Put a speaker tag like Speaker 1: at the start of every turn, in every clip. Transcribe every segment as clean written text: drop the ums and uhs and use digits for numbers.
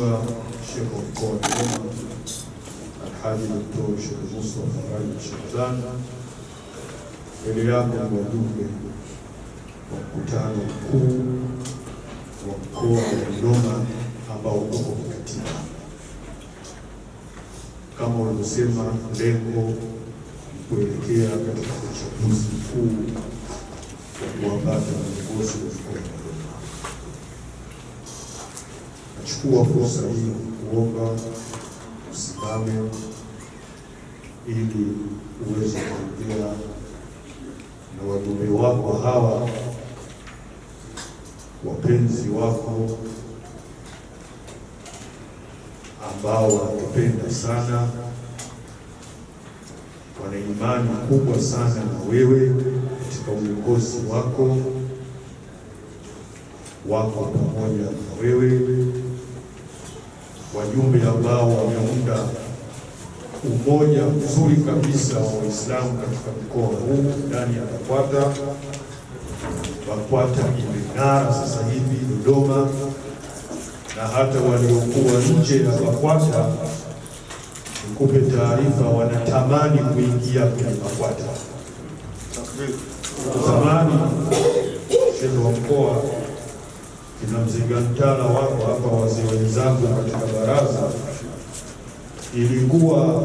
Speaker 1: Mheshimiwa Sheikh wa Mkoa wa Dodoma Alhaji Dr. Sheikh Mustafa Rajab Shaaban, mbele yako ni wajumbe wa mkutano mkuu wa mkoa wa Dodoma ambao uko kikatiba. Kama ulivyosema, lengo kuelekea katika uchaguzi mkuu wa kuwapata viongozi wa mkoa wa Dodoma. Nachukua fursa hii kuomba usimame ili uweze kuongea na wajumbe wako hawa, wapenzi wako ambao wanakupenda sana, wana imani kubwa sana na wewe katika uongozi wako pamoja na wewe, wajumbe ambao wameunda umoja mzuri kabisa wa Waislamu katika mkoa huu ndani ya BAKWATA. BAKWATA imeng'ara sasa hivi Dodoma, na hata waliokuwa nje ya BAKWATA, nikupe taarifa, wanatamani kuingia kwenye BAKWATA. Zamani shehe wa mkoa kina Mzee Mtala wako hapa, wazee wenzangu katika baraza, ilikuwa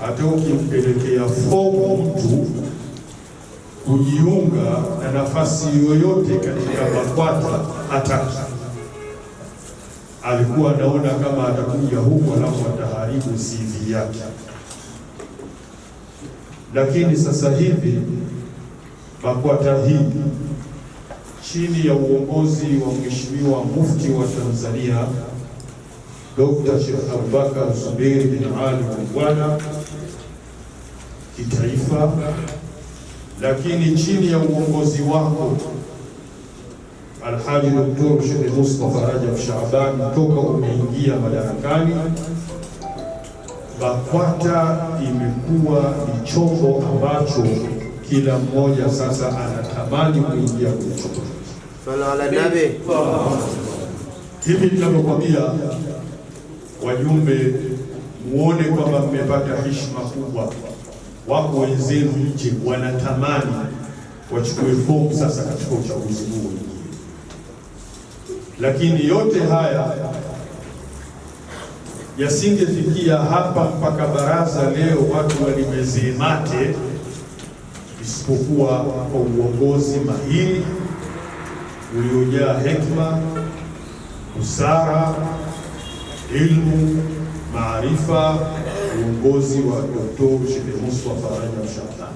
Speaker 1: hata ukimpelekea fomu mtu kujiunga na nafasi yoyote katika BAKWATA hataki. Alikuwa anaona kama atakuja huko alafu ataharibu CV yake. Lakini sasa hivi BAKWATA hii chini ya uongozi wa Mheshimiwa Mufti wa Tanzania Dr. Sheikh Abubakar Zubeir bin Ali Mungwana kitaifa, lakini chini ya uongozi wako Alhaji Dr. Sheikh Mustafa Rajab Shaaban, toka umeingia madarakani, BAKWATA imekuwa ni chombo ambacho kila mmoja sasa anatamani kuingia kwenye chombo. Hivi ninavyokwambia, wajumbe, muone kwamba mmepata heshima kubwa. Wako wenzenu nje wanatamani wachukue fomu sasa katika uchaguzi huu mwingine. Lakini yote haya yasingefikia hapa mpaka baraza leo watu walimezee mate, isipokuwa kwa uongozi mahiri uliojaa hekima, busara, ilmu, maarifa, uongozi wa Dr. Sheikh Mustafa Rajab Shaaban.